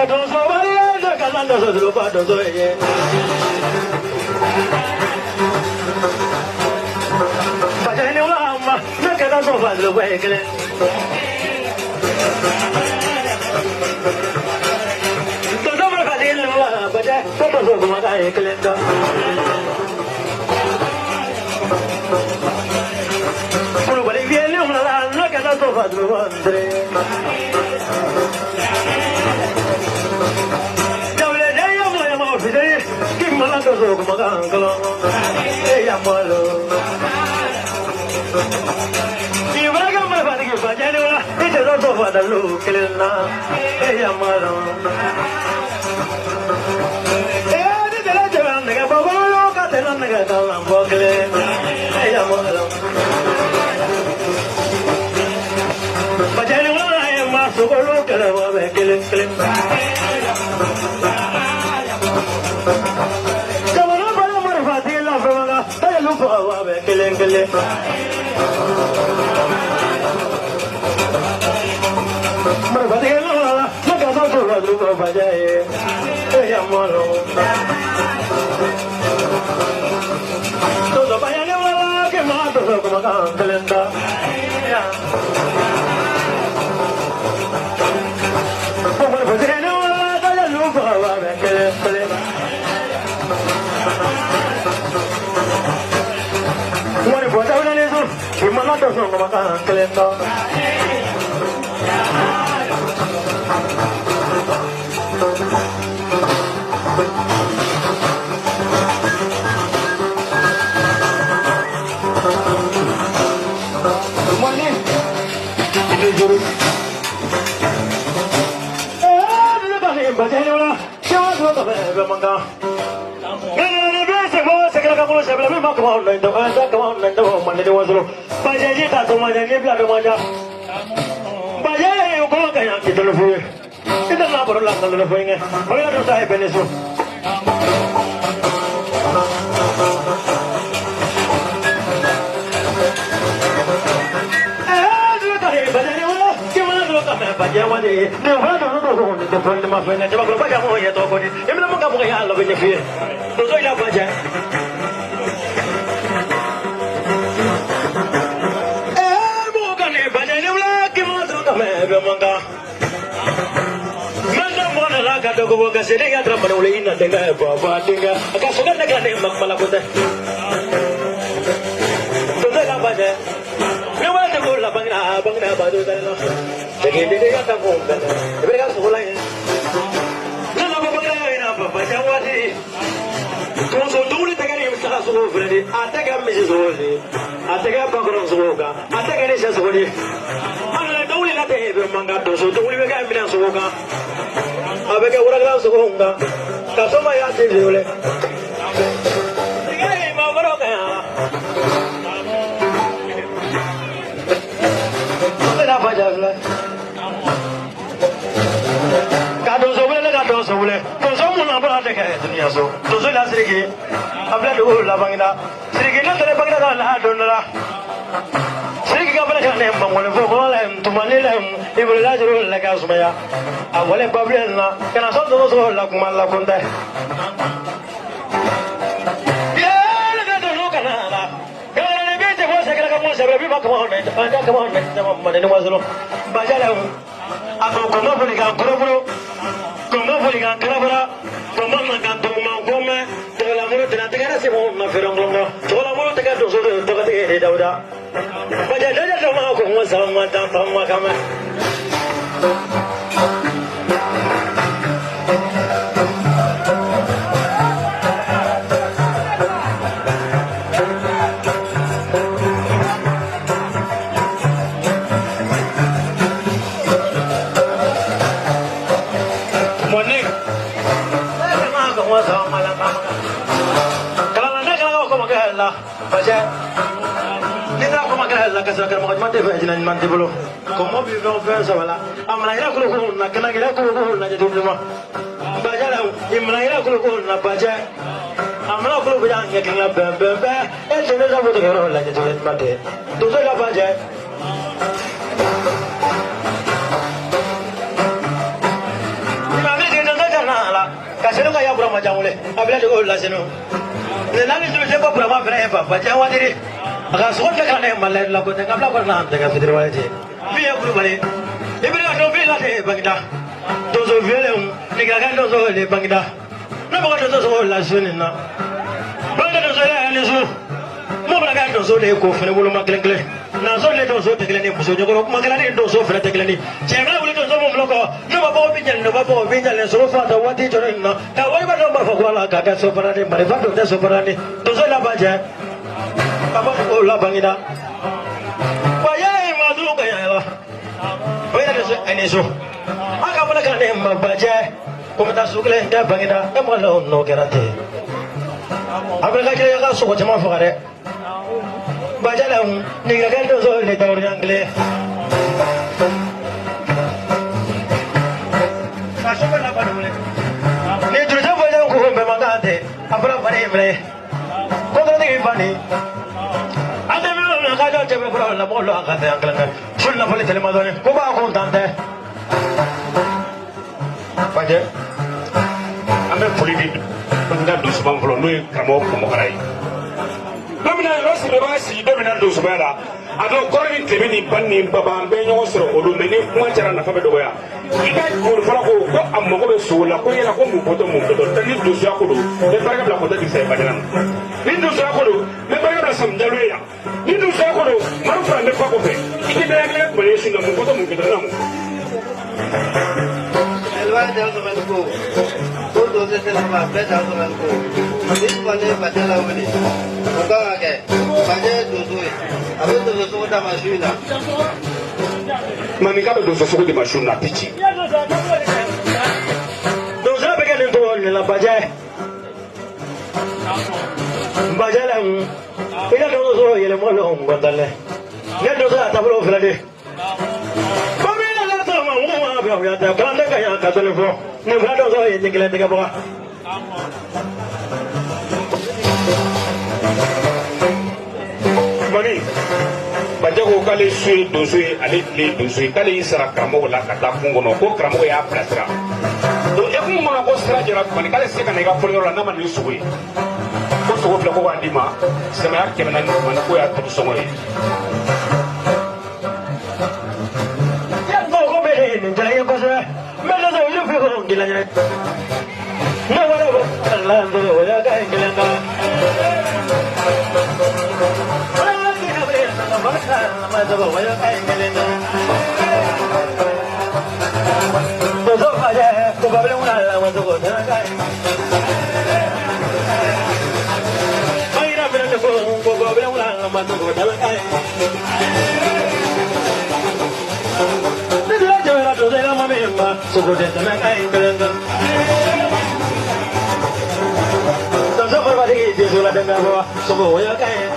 Don't so bad, I can't do so bad. But anyway, look at us over the way. Don't know what I didn't know, but that was what I collect. If you look at us over the one. Malaga Magangalo, Yamalo. You were going to give a general, it is also for the look, Yamalo. The letter on the Gabolo, Catan, and Boggle, Yamalo. But anyway, I am a super look at a killing. Killing. Comment vivons faire ça voilà? Amalaira kulu na kana gira kulu na jadi dulu. Bajala imalaira kulu na baja. Amala kulu bijang ya kena bembe. Jenis apa tu kero la jadi mate. Tu tu la baja. kabila de la seno ne la ni de ko pour ma frère papa ja wadiri aga so de kan e malay la ko de kabla ko na de ka fitir wala je mi e kulu bale ibira do bi la de bangida do so vele ni ga ga do so le bangida na ba do so la seno na bangida do so la ni so mo ba ga do so de ko fene bolo maklen kle na so le do so te kle ni muso jogoro maklen ni do so fene te kle ni chemla bolo do so mo loko no ba bo bi nyal so fa da wati joro na ka wai ba do ba fa ko la ka ga so para de mare fa do de so para ni do so la ba je ba ba ko la bangida ba ya ma du ga ya la ba ya so ani so aka ba ka ne ma ba je ko ta su kle da bangida e mo la no gerate abe ga je ga so ko jama fa gare bajalam ni ga do so le tawr jangle kaso ba la ba dole ni jurja bajam ko be magate abra bane mre ko do ni bani ande me no ga do te be bro la mo lo ga te angla sul na fole tele ma done ko ba ko tante baje ande politique nga do so ban folo no kramo ko mo garay domina rosi be basi domina do so bela ado koroni tebe ni banni baba be nyo soro o do meni kuma jara na fa be do ya ibe ko fala ko ko ammo ko be so la ko yela ko mu ko to tani do so akodo be barka bla ko tadi sai badana ni do so akodo be barka bla sam jalo ya ni do so akodo maru fa me fa ko fe ike be yakle ko le shi na mu ko to mu ke na mu elwa de so men ko do se se ma be da so men ko ni ko le ba de la woni o ga ga ba de do so abe do so da ma shi na mami ka do so de ma shi na pichi do so be ke to ne la baje baje la ina do so yele mo lo ngondale ne do so ta bro fla de ya ta kan da ya ka tole fo ne fla do so ye ngile de ga bo mani baje ko kale suye dosuye ale le dosuye kale isara kramo la kata kungono ko kramo ya plastra do e ko mo ko sira jara mani kale se kana ga folo la na mani suwe ko so ko fla ko wandi ma se ma ke na mani ko ya to so ngoy Ninjaya cosa, me lo doy yo fijo que la lleve. No bueno, la ando voy a caer que la ando. Ay, que no ve, no pasa, no me debo voy a caer que la ando. Todo falla, tu padre una la cuando te la cae. Ay, no pero te puedo un poco ver una la cuando te la cae. De la mamá, su protesta me cae en calenda. Tanto por varios días la tengo, solo voy a caer.